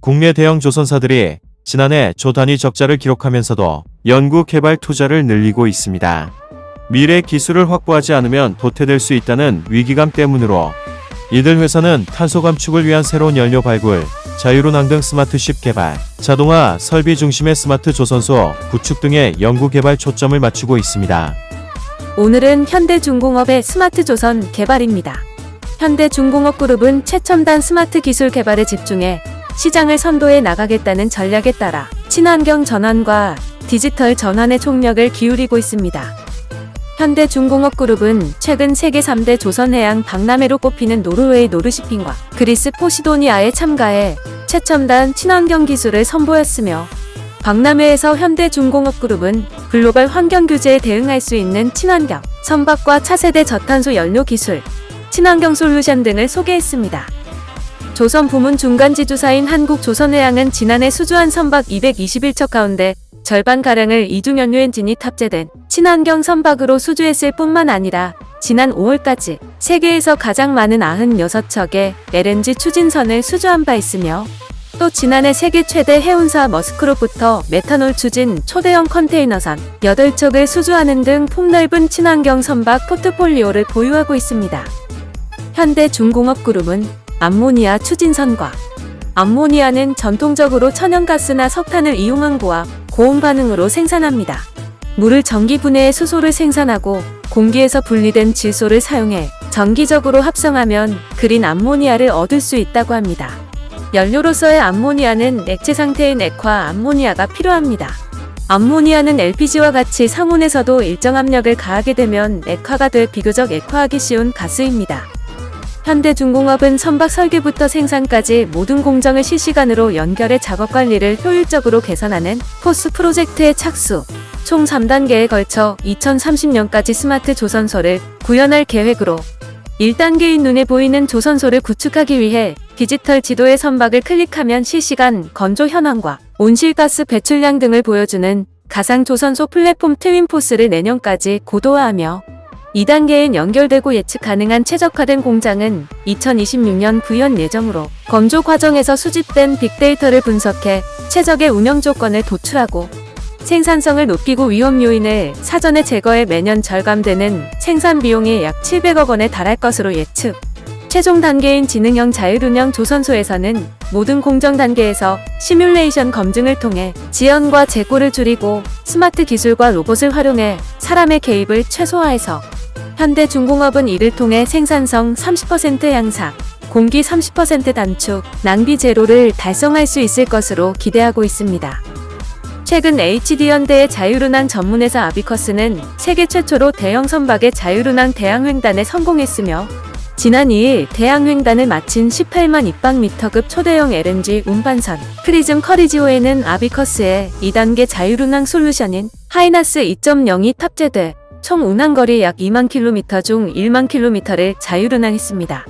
국내 대형 조선사들이 지난해 조 단위 적자를 기록하면서도 연구 개발 투자를 늘리고 있습니다. 미래 기술을 확보하지 않으면 도태될 수 있다는 위기감 때문으로 이들 회사는 탄소 감축을 위한 새로운 연료 발굴, 자율운항 등 스마트쉽 개발, 자동화 설비 중심의 스마트 조선소 구축 등의 연구 개발 초점을 맞추고 있습니다. 오늘은 현대중공업의 스마트 조선 개발입니다. 현대중공업그룹은 최첨단 스마트 기술 개발에 집중해 시장을 선도해 나가겠다는 전략에 따라 친환경 전환과 디지털 전환에 총력을 기울이고 있습니다. 현대중공업그룹은 최근 세계 3대 조선해양 박람회로 꼽히는 노르웨이 노르시핑과 그리스 포시도니아에 참가해 최첨단 친환경 기술을 선보였으며, 박람회에서 현대중공업그룹은 글로벌 환경 규제에 대응할 수 있는 친환경 선박과 차세대 저탄소 연료 기술, 친환경 솔루션 등을 소개했습니다. 조선 부문 중간지주사인 한국조선해양은 지난해 수주한 선박 221척 가운데 절반가량을 이중연료 엔진이 탑재된 친환경 선박으로 수주했을 뿐만 아니라 지난 5월까지 세계에서 가장 많은 96척의 LNG 추진선을 수주한 바 있으며, 또 지난해 세계 최대 해운사 머스크로부터 메탄올 추진 초대형 컨테이너선 8척을 수주하는 등 폭넓은 친환경 선박 포트폴리오를 보유하고 있습니다. 현대중공업그룹은 암모니아 추진선과 암모니아는 전통적으로 천연가스나 석탄을 이용한 고압, 고온 반응으로 생산합니다. 물을 전기 분해해 수소를 생산하고 공기에서 분리된 질소를 사용해 정기적으로 합성하면 그린 암모니아를 얻을 수 있다고 합니다. 연료로서의 암모니아는 액체 상태인 액화 암모니아가 필요합니다. 암모니아는 LPG와 같이 상온에서도 일정 압력을 가하게 되면 액화가 돼 비교적 액화하기 쉬운 가스입니다. 현대중공업은 선박 설계부터 생산까지 모든 공정을 실시간으로 연결해 작업 관리를 효율적으로 개선하는 포스 프로젝트에 착수, 총 3단계에 걸쳐 2030년까지 스마트 조선소를 구현할 계획으로 1단계인 눈에 보이는 조선소를 구축하기 위해 디지털 지도의 선박을 클릭하면 실시간 건조 현황과 온실가스 배출량 등을 보여주는 가상 조선소 플랫폼 트윈포스를 내년까지 고도화하며, 2단계엔 연결되고 예측 가능한 최적화된 공장은 2026년 구현 예정으로 건조 과정에서 수집된 빅데이터를 분석해 최적의 운영 조건을 도출하고 생산성을 높이고 위험 요인을 사전에 제거해 매년 절감되는 생산 비용이 약 700억 원에 달할 것으로 예측. 최종 단계인 지능형 자율운영 조선소에서는 모든 공정 단계에서 시뮬레이션 검증을 통해 지연과 재고를 줄이고 스마트 기술과 로봇을 활용해 사람의 개입을 최소화해서 현대중공업은 이를 통해 생산성 30% 향상, 공기 30% 단축, 낭비 제로를 달성할 수 있을 것으로 기대하고 있습니다. 최근 HD현대의 자율운항 전문회사 아비커스는 세계 최초로 대형 선박의 자율운항 대항횡단에 성공했으며, 지난 2일 대항횡단을 마친 18만 입방미터급 초대형 LNG 운반선 프리즘 커리지오에는 아비커스의 2단계 자율운항 솔루션인 하이나스 2.0이 탑재돼 총 운항거리 약 2만 킬로미터 중 1만 킬로미터를 자율운항했습니다.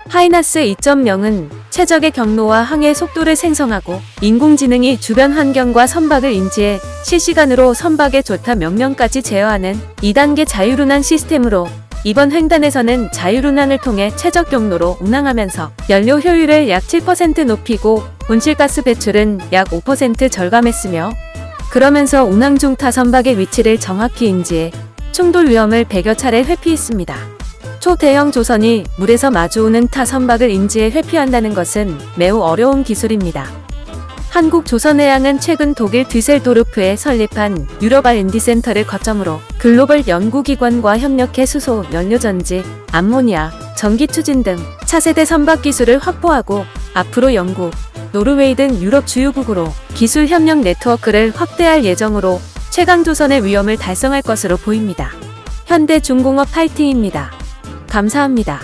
하이나스 2.0은 최적의 경로와 항해 속도를 생성하고 인공지능이 주변 환경과 선박을 인지해 실시간으로 선박의 조타 명령까지 제어하는 2단계 자율운항 시스템으로, 이번 횡단에서는 자율운항을 통해 최적 경로로 운항하면서 연료 효율을 약 7% 높이고 온실가스 배출은 약 5% 절감했으며, 그러면서 운항 중 타 선박의 위치를 정확히 인지해 충돌 위험을 100여 차례 회피했습니다. 초대형 조선이 물에서 마주오는 타 선박을 인지해 회피한다는 것은 매우 어려운 기술입니다. 한국조선해양은 최근 독일 düsseldorf에 설립한 유럽 R&D 센터를 거점으로 글로벌 연구기관과 협력해 수소, 연료전지, 암모니아, 전기추진 등 차세대 선박 기술을 확보하고 앞으로 영국, 노르웨이 등 유럽 주요국으로 기술 협력 네트워크를 확대할 예정으로 최강조선의 위험을 달성할 것으로 보입니다. 현대중공업 파이팅입니다. 감사합니다.